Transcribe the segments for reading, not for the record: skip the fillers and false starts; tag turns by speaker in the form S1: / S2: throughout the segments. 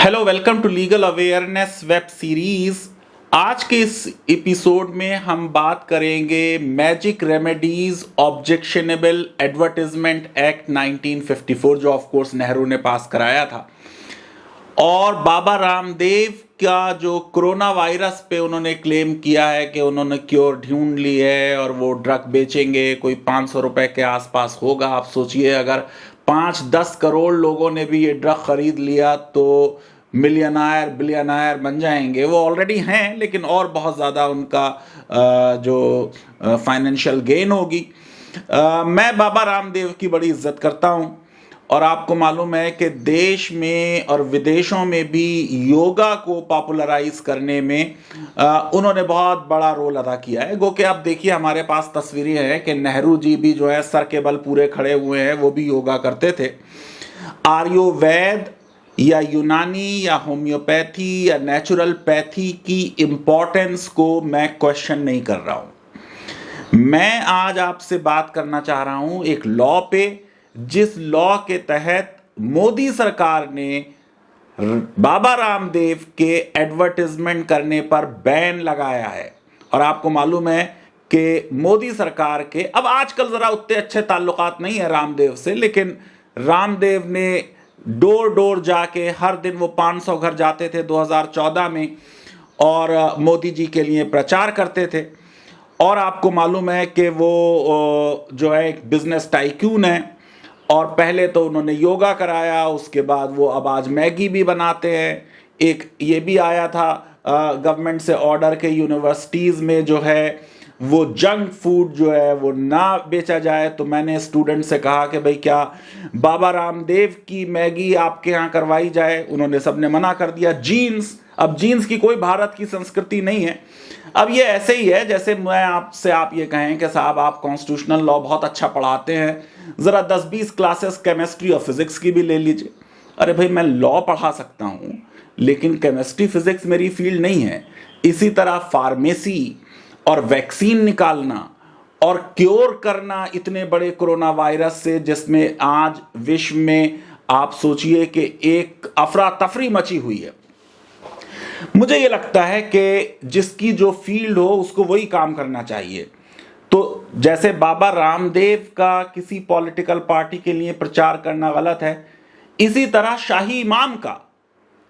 S1: Hello, welcome to legal awareness web series. आज के इस एपिसोड में हम बात करेंगे magic remedies objectionable advertisement act 1954, जो ऑफ कोर्स नेहरू ने पास कराया था, और बाबा रामदेव का जो कोरोना वायरस पे उन्होंने क्लेम किया है कि उन्होंने क्योर ढूंढ ली है और वो ड्रग बेचेंगे, कोई 500 रुपए के आसपास होगा। आप सोचिए, अगर 5-10 करोड़ लोगों ने भी ये ड्रग खरीद लिया तो मिलियनायर बिलियनायर बन जाएंगे। वो ऑलरेडी हैं, लेकिन और बहुत ज़्यादा उनका जो फाइनेंशियल गेन होगी। मैं बाबा रामदेव की बड़ी इज्जत करता हूँ, और आपको मालूम है कि देश में और विदेशों में भी योगा को पॉपुलराइज करने में उन्होंने बहुत बड़ा रोल अदा किया है। गो कि आप देखिए, हमारे पास तस्वीरें हैं कि नेहरू जी भी जो है सर के बल पूरे खड़े हुए हैं, वो भी योगा करते थे। आयुर्वेद या यूनानी या होम्योपैथी या नेचुरलपैथी की इम्पोर्टेंस को मैं क्वेश्चन नहीं कर रहा हूं। मैं आज आपसे बात करना चाह रहा हूं एक लॉ पे, जिस लॉ के तहत मोदी सरकार ने बाबा रामदेव के एडवर्टाइजमेंट करने पर बैन लगाया है। और आपको मालूम है कि मोदी सरकार के अब आजकल जरा उतने अच्छे ताल्लुकात नहीं है रामदेव से, लेकिन रामदेव ने डोर डोर जाके हर दिन वो 500 घर जाते थे 2014 में, और मोदी जी के लिए प्रचार करते थे। और आपको मालूम है कि वो जो है एक बिजनेस टाइकून है, और पहले तो उन्होंने योगा कराया, उसके बाद वो अब आज मैगी भी बनाते हैं। एक ये भी आया था गवर्नमेंट से ऑर्डर के यूनिवर्सिटीज़ में जो है वो जंक फूड जो है वो ना बेचा जाए। तो मैंने स्टूडेंट से कहा कि भाई क्या बाबा रामदेव की मैगी आपके यहाँ करवाई जाए? उन्होंने सबने मना कर दिया। जीन्स, अब जीन्स की कोई भारत की संस्कृति नहीं है। अब ये ऐसे ही है जैसे मैं आपसे आप ये कहें कि साहब आप कॉन्स्टिट्यूशनल लॉ बहुत अच्छा पढ़ाते हैं, ज़रा 10-20 क्लासेस केमिस्ट्री और फिजिक्स की भी ले लीजिए। अरे भाई, मैं लॉ पढ़ा सकता हूँ, लेकिन केमिस्ट्री फिजिक्स मेरी फील्ड नहीं है। इसी तरह फार्मेसी और वैक्सीन निकालना और क्योर करना इतने बड़े कोरोना वायरस से, जिसमें आज विश्व में आप सोचिए कि एक अफरा तफरी मची हुई है। मुझे ये लगता है कि जिसकी जो फील्ड हो उसको वही काम करना चाहिए। तो जैसे बाबा रामदेव का किसी पॉलिटिकल पार्टी के लिए प्रचार करना गलत है, इसी तरह शाही इमाम का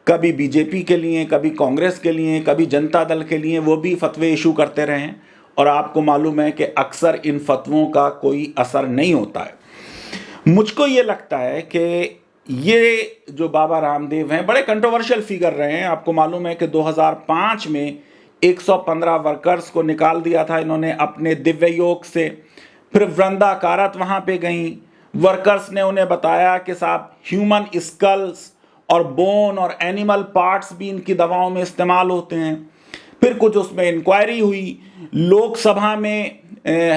S1: कभी बीजेपी के लिए, कभी कांग्रेस के लिए, कभी जनता दल के लिए वो भी फतवे इशू करते रहे हैं, और आपको मालूम है कि अक्सर इन फतवों का कोई असर नहीं होता है। मुझको ये लगता है कि ये जो बाबा रामदेव हैं बड़े कंट्रोवर्शियल फिगर रहे हैं। आपको मालूम है कि 2005 में 115 वर्कर्स को निकाल दिया था इन्होंने अपने दिव्य योग से। फिर वृंदा कारत वहाँ पे गई, वर्कर्स ने उन्हें बताया कि साहब ह्यूमन स्कल्स और बोन और एनिमल पार्ट्स भी इनकी दवाओं में इस्तेमाल होते हैं। फिर कुछ उसमें इंक्वायरी हुई, लोकसभा में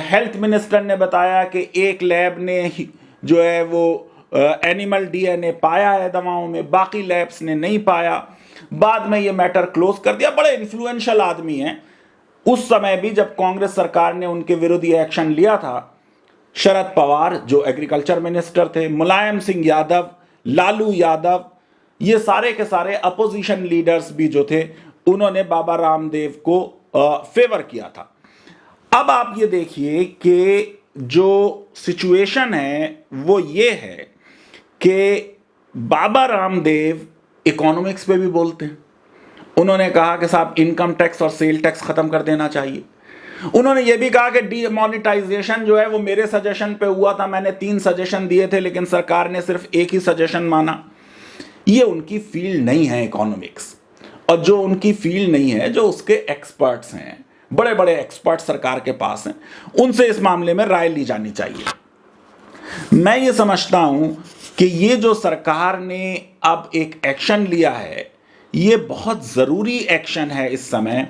S1: हेल्थ मिनिस्टर ने बताया कि एक लैब ने जो है वो एनिमल डीएनए पाया है दवाओं में, बाकी लैब्स ने नहीं पाया। बाद में ये मैटर क्लोज कर दिया। बड़े इन्फ्लुएंशियल आदमी हैं। उस समय भी जब कांग्रेस सरकार ने उनके विरुद्ध एक्शन लिया था, शरद पवार जो एग्रीकल्चर मिनिस्टर थे, मुलायम सिंह यादव, लालू यादव, ये सारे के सारे अपोजिशन लीडर्स भी जो थे, उन्होंने बाबा रामदेव को फेवर किया था। अब आप ये देखिए कि जो सिचुएशन है वो ये है कि बाबा रामदेव इकोनॉमिक्स पे भी बोलते हैं। उन्होंने कहा कि साहब इनकम टैक्स और सेल टैक्स खत्म कर देना चाहिए। उन्होंने ये भी कहा कि डीमोनेटाइजेशन जो है वो मेरे सजेशन पे हुआ था, मैंने 3 सजेशन दिए थे, लेकिन सरकार ने सिर्फ एक ही सजेशन माना। ये उनकी फील्ड नहीं है इकोनॉमिक्स, और जो उनकी फील्ड नहीं है, जो उसके एक्सपर्ट्स हैं, बड़े बड़े एक्सपर्ट सरकार के पास हैं, उनसे इस मामले में राय ली जानी चाहिए। मैं ये समझता हूं कि ये जो सरकार ने अब एक एक्शन लिया है, ये बहुत ज़रूरी एक्शन है इस समय,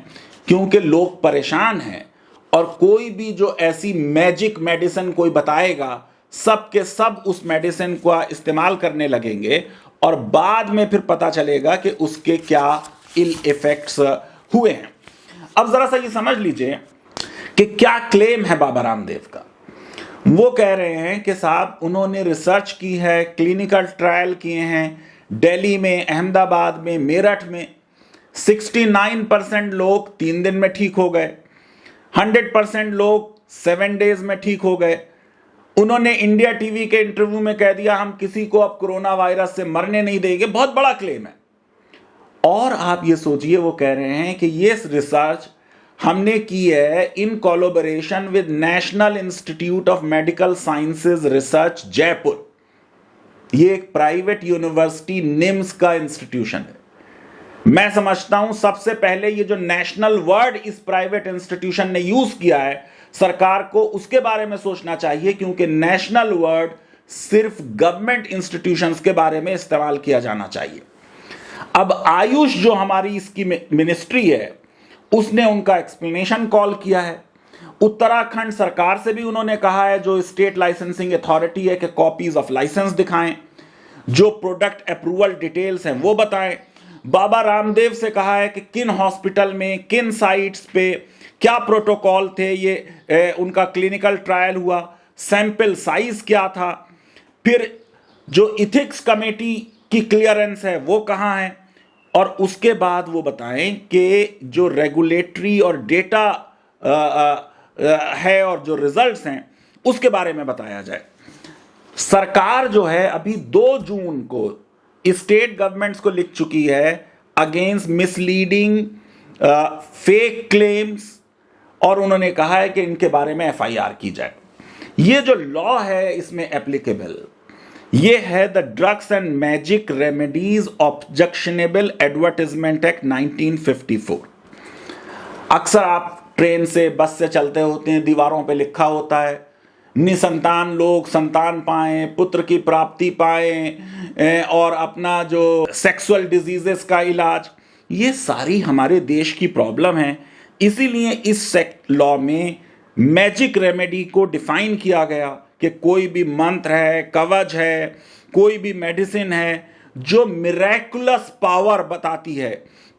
S1: क्योंकि लोग परेशान हैं, और कोई भी जो ऐसी मैजिक मेडिसिन कोई बताएगा, सब के सब उस मेडिसिन का इस्तेमाल करने लगेंगे, और बाद में फिर पता चलेगा कि उसके क्या इल इफेक्ट्स हुए हैं। अब ज़रा सा ये समझ लीजिए कि क्या क्लेम है बाबा रामदेव का। वो कह रहे हैं कि साहब उन्होंने रिसर्च की है, क्लिनिकल ट्रायल किए हैं, दिल्ली में, अहमदाबाद में, मेरठ में 69% लोग 3 दिन में ठीक हो गए, 100% लोग 7 डेज में ठीक हो गए। उन्होंने इंडिया टीवी के इंटरव्यू में कह दिया हम किसी को अब कोरोना वायरस से मरने नहीं देंगे। बहुत बड़ा क्लेम है। और आप ये सोचिए, वो कह रहे हैं कि ये रिसर्च हमने की है in collaboration with national institute of medical sciences research Jaipur. ये एक प्राइवेट यूनिवर्सिटी निम्स का इंस्टीट्यूशन है। मैं समझता हूं सबसे पहले ये जो नेशनल वर्ड इस प्राइवेट इंस्टीट्यूशन ने यूज किया है, सरकार को उसके बारे में सोचना चाहिए, क्योंकि नेशनल वर्ड सिर्फ गवर्नमेंट इंस्टीट्यूशंस के बारे में इस्तेमाल किया जाना चाहिए। अब आयुष जो हमारी इसकी मिनिस्ट्री है, उसने उनका एक्सप्लेनेशन कॉल किया है। उत्तराखंड सरकार से भी उन्होंने कहा है, जो स्टेट लाइसेंसिंग अथॉरिटी है, कि कॉपीज ऑफ लाइसेंस दिखाएं, जो प्रोडक्ट अप्रूवल डिटेल्स हैं वो बताएं। बाबा रामदेव से कहा है कि किन हॉस्पिटल में, किन साइट्स पे क्या प्रोटोकॉल थे, ये उनका क्लिनिकल ट्रायल हुआ, सैंपल साइज क्या था, फिर जो इथिक्स कमेटी की क्लियरेंस है वो कहाँ है, और उसके बाद वो बताएं कि जो रेगुलेटरी और डेटा है और जो रिजल्ट्स हैं उसके बारे में बताया जाए। सरकार जो है अभी 2 जून को स्टेट गवर्नमेंट्स को लिख चुकी है अगेंस्ट मिसलीडिंग फेक क्लेम्स, और उन्होंने कहा है कि इनके बारे में एफआईआर की जाए। ये जो लॉ है इसमें एप्लीकेबल, ये है the drugs and magic remedies objectionable advertisement act 1954। अक्सर आप ट्रेन से, बस से चलते होते हैं, दीवारों पे लिखा होता है निसंतान लोग संतान पाएं, पुत्र की प्राप्ति पाएं, और अपना जो सेक्सुअल डिजीजेस का इलाज। ये सारी हमारे देश की प्रॉब्लम है। इसीलिए इस लॉ में मैजिक रेमेडी को डिफाइन किया गया कि कोई भी मंत्र है, कवच है, कोई भी मेडिसिन है जो मिरेकुलस पावर बताती है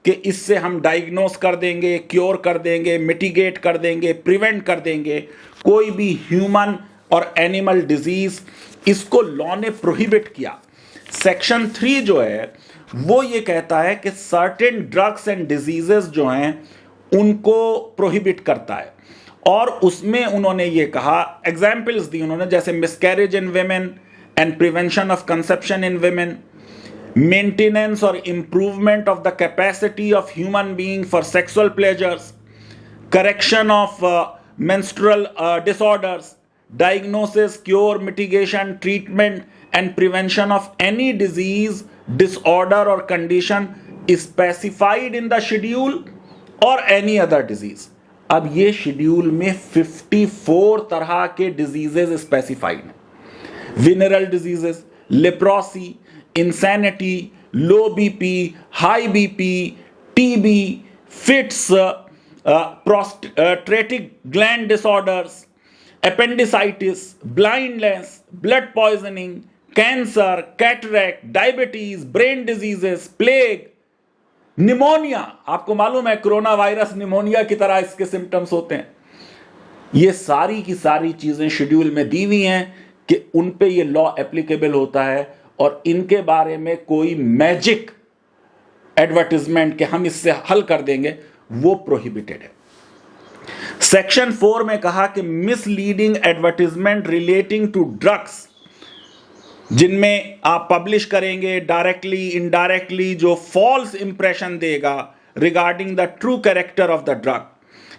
S1: कि इससे हम डायग्नोस कर देंगे, क्योर कर देंगे, मिटिगेट कर देंगे, प्रिवेंट कर देंगे कोई भी ह्यूमन और एनिमल डिजीज, इसको लॉ ने प्रोहिबिट किया। सेक्शन 3 जो है वो ये कहता है कि सर्टेन ड्रग्स एंड डिजीजेस जो हैं उनको प्रोहिबिट करता है, और उसमें उन्होंने ये कहा, एग्जाम्पल्स दी उन्होंने, जैसे miscarriage in women and prevention of conception in women, maintenance और improvement of the capacity of human being for sexual pleasures, correction of menstrual disorders, diagnosis, cure, mitigation, treatment and prevention of any disease, disorder or condition specified in the schedule or any other disease। अब ये schedule में 54 तरह के diseases specified हैं। Venereal diseases, leprosy, insanity, low BP, high BP, TB, fits, prostatic gland disorders, appendicitis, blindness, blood poisoning, cancer, cataract, diabetes, brain diseases, plague, pneumonia. आपको मालूम है corona virus pneumonia की तरह इसके सिम्टम्स होते हैं। ये सारी की सारी चीजें शेड्यूल में दी हुई हैं कि उन पे ये लॉ एप्लीकेबल होता है, और इनके बारे में कोई मैजिक एडवर्टाइजमेंट के हम इससे हल कर देंगे, वो प्रोहिबिटेड है। सेक्शन 4 में कहा कि misleading advertisement relating to drugs, जिनमें आप पब्लिश करेंगे डायरेक्टली इनडायरेक्टली, जो फॉल्स इंप्रेशन देगा regarding the true character of the drug,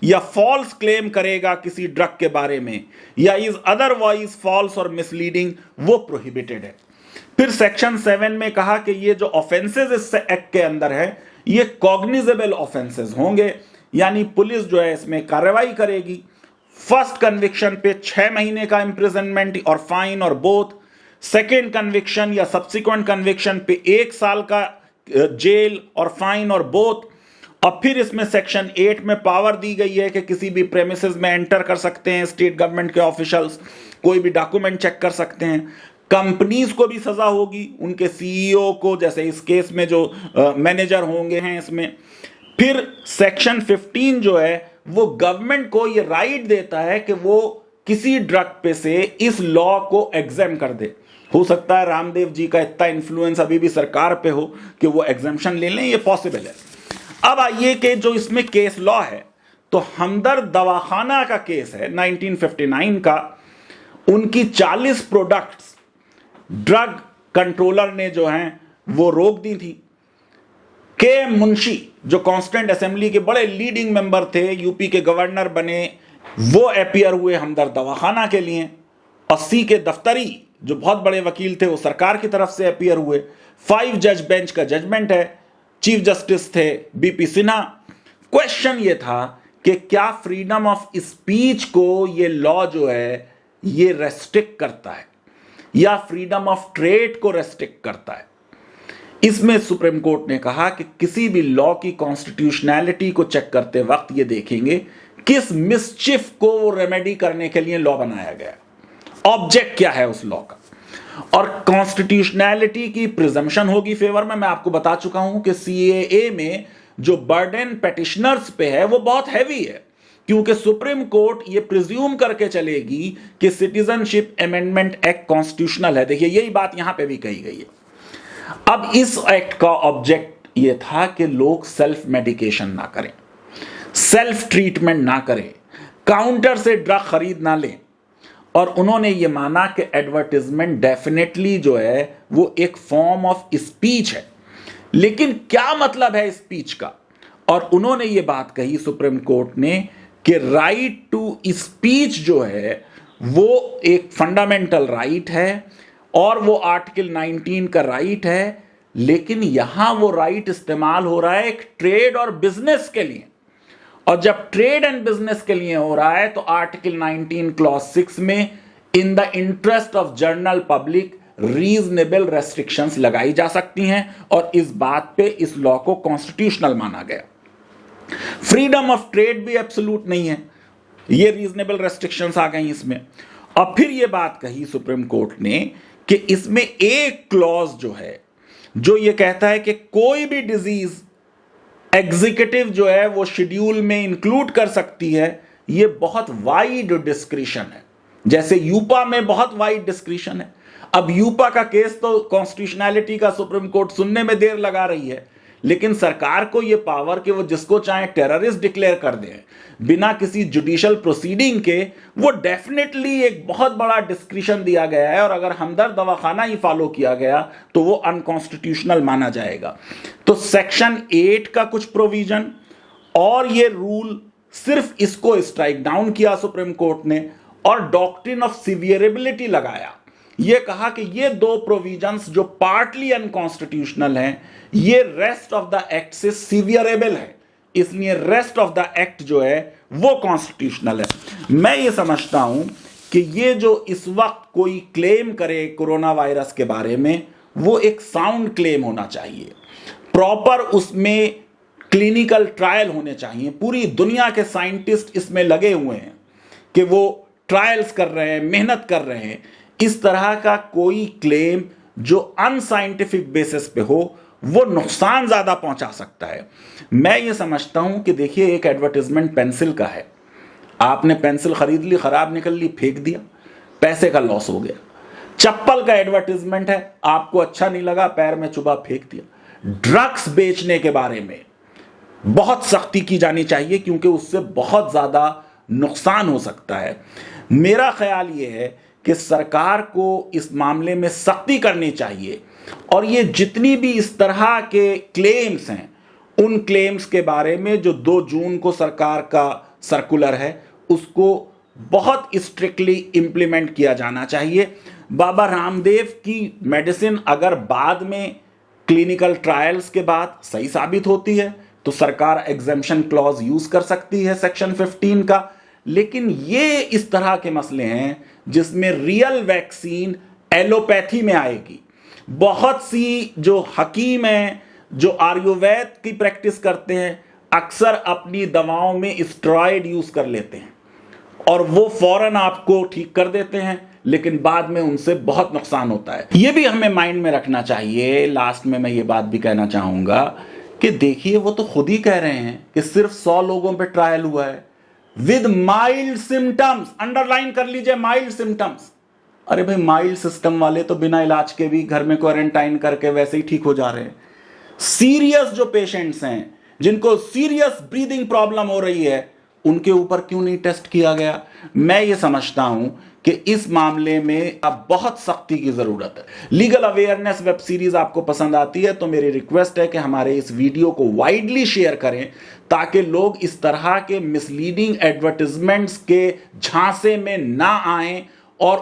S1: या फॉल्स क्लेम करेगा किसी ड्रग के बारे में, या इज अदरवाइज फॉल्स और मिसलीडिंग, वो प्रोहिबिटेड है। फिर सेक्शन 7 में कहा कि ये जो ऑफेंसेस इस एक्ट के अंदर है ये कॉग्निजेबल ऑफेंसेस होंगे, यानी पुलिस जो है इसमें कार्रवाई करेगी। फर्स्ट कन्विक्शन पे 6 महीने का इंप्रिजनमेंट और फाइन और बोथ, सेकेंड कन्विक्शन या सब्सिक्वेंट कन्विक्शन पे 1 साल का जेल और फाइन और बोथ। और फिर इसमें सेक्शन 8 में पावर दी गई है कि किसी भी प्रेमिसेस में एंटर कर सकते हैं स्टेट गवर्नमेंट के ऑफिशियल्स, कोई भी डॉक्यूमेंट चेक कर सकते हैं। कंपनीज को भी सजा होगी, उनके सीईओ को, जैसे इस केस में जो मैनेजर होंगे हैं इसमें। फिर सेक्शन 15 जो है वो गवर्नमेंट को ये राइट देता है कि वो किसी ड्रग पे से इस लॉ को एग्जाम कर दे। हो सकता है रामदेव जी का इतना इन्फ्लुएंस अभी भी सरकार पे हो कि वो एग्जाम्पशन ले लें, ये पॉसिबल है। अब आइए कि जो इसमें केस लॉ है, तो हमदर्द दवाखाना का केस है 1959 का। उनकी 40 प्रोडक्ट्स ड्रग कंट्रोलर ने जो हैं वो रोक दी थी। के मुंशी जो कॉन्स्टिट्यूएंट असेंबली के बड़े लीडिंग मेंबर थे, यूपी के गवर्नर बने, वो अपियर हुए हमदर्द दवाखाना के लिए। और सी के दफ्तरी जो बहुत बड़े वकील थे, वो सरकार की तरफ से अपियर हुए। 5 जज बेंच का जजमेंट है, चीफ जस्टिस थे बीपी सिन्हा। क्वेश्चन ये था कि क्या फ्रीडम ऑफ स्पीच को ये लॉ जो है ये रेस्ट्रिक्ट करता है या फ्रीडम ऑफ ट्रेड को रेस्ट्रिक्ट करता है। इसमें सुप्रीम कोर्ट ने कहा कि किसी भी लॉ की कॉन्स्टिट्यूशनैलिटी को चेक करते वक्त ये देखेंगे किस मिसचिफ को वो रेमेडी करने के लिए लॉ बनाया गया, ऑब्जेक्ट क्या है उस लॉ का। और कॉन्स्टिट्यूशनैलिटी की प्रिजम्पशन होगी फेवर में। मैं आपको बता चुका हूं कि सीएए में जो बर्डन पेटिशनर्स पे है वो बहुत हैवी है, क्योंकि सुप्रीम कोर्ट ये प्रिज्यूम करके चलेगी कि सिटीजनशिप अमेंडमेंट एक्ट कॉन्स्टिट्यूशनल है। देखिए यही बात यहां पे भी कही गई है। अब इस एक्ट का ऑब्जेक्ट ये था कि लोग सेल्फ मेडिकेशन ना करें, सेल्फ ट्रीटमेंट ना करें, काउंटर से ड्रग खरीद ना लें। और उन्होंने ये माना कि एडवर्टाइजमेंट डेफिनेटली जो है वो एक फॉर्म ऑफ स्पीच है, लेकिन क्या मतलब है स्पीच का। और उन्होंने ये बात कही सुप्रीम कोर्ट ने कि राइट टू स्पीच जो है वो एक फंडामेंटल राइट है और वो आर्टिकल 19 का राइट है, लेकिन यहां वो राइट इस्तेमाल हो रहा है एक ट्रेड और बिजनेस के लिए। और जब ट्रेड एंड बिजनेस के लिए हो रहा है तो आर्टिकल 19 क्लॉज 6 में in the interest of general public reasonable restrictions लगाई जा सकती हैं, और इस बात पे इस लॉ को कॉन्स्टिट्यूशनल माना गया। फ्रीडम ऑफ ट्रेड भी एब्सोल्यूट नहीं है, ये रीजनेबल रेस्ट्रिक्शंस आ गई इसमें। और फिर ये बात कही सुप्रीम कोर्ट ने कि इसमें एक क्लॉज जो है जो ये कहता है कि कोई भी डिजीज एग्जीक्यूटिव जो है वो शेड्यूल में इंक्लूड कर सकती है, ये बहुत वाइड डिस्क्रिशन है। जैसे यूपा में बहुत वाइड डिस्क्रिशन है। अब यूपा का केस तो कॉन्स्टिट्यूशनैलिटी का सुप्रीम कोर्ट सुनने में देर लगा रही है, लेकिन सरकार को यह पावर कि वो जिसको चाहे टेररिस्ट डिक्लेयर कर दे बिना किसी जुडिशियल प्रोसीडिंग के, वो डेफिनेटली एक बहुत बड़ा डिस्क्रिशन दिया गया है। और अगर हमदर्द दवाखाना ही फॉलो किया गया तो वो अनकॉन्स्टिट्यूशनल माना जाएगा। तो सेक्शन 8 का कुछ प्रोविजन और ये रूल सिर्फ इसको स्ट्राइक डाउन किया सुप्रीम कोर्ट ने, और डॉक्ट्रिन ऑफ सीवियरेबिलिटी लगाया। ये कहा कि ये दो प्रोविजंस जो पार्टली अनकॉन्स्टिट्यूशनल हैं, ये रेस्ट ऑफ द एक्ट से सीवियरेबल है, इसलिए रेस्ट ऑफ द एक्ट जो है वो कॉन्स्टिट्यूशनल है। मैं ये समझता हूं कि ये जो इस वक्त कोई क्लेम करे कोरोना वायरस के बारे में, वो एक साउंड क्लेम होना चाहिए, प्रॉपर उसमें क्लिनिकल ट्रायल होने चाहिए। पूरी दुनिया के साइंटिस्ट इसमें लगे हुए हैं कि वो ट्रायल्स कर रहे हैं, मेहनत कर रहे हैं। इस तरह का कोई क्लेम जो अनसाइंटिफिक बेसिस पे हो वो नुकसान ज्यादा पहुंचा सकता है। मैं ये समझता हूं कि देखिए एक एडवर्टाइजमेंट पेंसिल का है, आपने पेंसिल खरीद ली, खराब निकल ली, फेंक दिया, पैसे का लॉस हो गया। चप्पल का एडवर्टाइजमेंट है, आपको अच्छा नहीं लगा, पैर में चुभा, फेंक दिया। ड्रग्स बेचने के बारे में बहुत सख्ती की जानी चाहिए, क्योंकि उससे बहुत ज्यादा नुकसान हो सकता है। मेरा ख्याल यह है कि सरकार को इस मामले में सख्ती करनी चाहिए, और ये जितनी भी इस तरह के क्लेम्स हैं उन क्लेम्स के बारे में जो 2 जून को सरकार का सर्कुलर है उसको बहुत स्ट्रिक्टली इंप्लीमेंट किया जाना चाहिए। बाबा रामदेव की मेडिसिन अगर बाद में क्लिनिकल ट्रायल्स के बाद सही साबित होती है तो सरकार एग्जेम्पशन क्लॉज यूज कर सकती है सेक्शन 15 का। लेकिन ये इस तरह के मसले हैं जिसमें रियल वैक्सीन एलोपैथी में आएगी। बहुत सी जो हकीम हैं जो आयुर्वेद की प्रैक्टिस करते हैं अक्सर अपनी दवाओं में स्टेरॉइड यूज कर लेते हैं और वो फौरन आपको ठीक कर देते हैं, लेकिन बाद में उनसे बहुत नुकसान होता है। ये भी हमें माइंड में रखना चाहिए। लास्ट में मैं ये बात भी कहना चाहूंगा कि देखिए वो तो खुद ही कह रहे हैं कि सिर्फ 100 लोगों पे ट्रायल हुआ है विद माइल्ड सिम्टम्स। अंडरलाइन कर लीजिए, माइल्ड सिम्टम्स। अरे भाई, माइल्ड सिस्टम वाले तो बिना इलाज के भी घर में क्वारंटाइन करके वैसे ही ठीक हो जा रहे हैं। सीरियस जो पेशेंट्स हैं, जिनको सीरियस ब्रीदिंग प्रॉब्लम हो रही है, उनके ऊपर क्यों नहीं टेस्ट किया गया? मैं ये समझता हूं कि इस मामले में अब बहुत सख्ती की जरूरत है। लीगल अवेयरनेस वेब सीरीज आपको पसंद आती है तो मेरी रिक्वेस्ट है कि हमारे इस वीडियो को वाइडली शेयर करें, ताकि लोग इस तरह के मिसलीडिंग एडवर्टिजमेंट्स के झांसे में ना आए और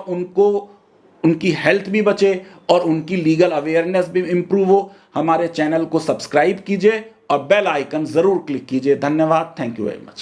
S1: उनकी हेल्थ भी बचे और उनकी लीगल अवेयरनेस भी इंप्रूव हो। हमारे चैनल को सब्सक्राइब कीजिए और बेल आइकन जरूर क्लिक कीजिए। धन्यवाद। Thank you very much.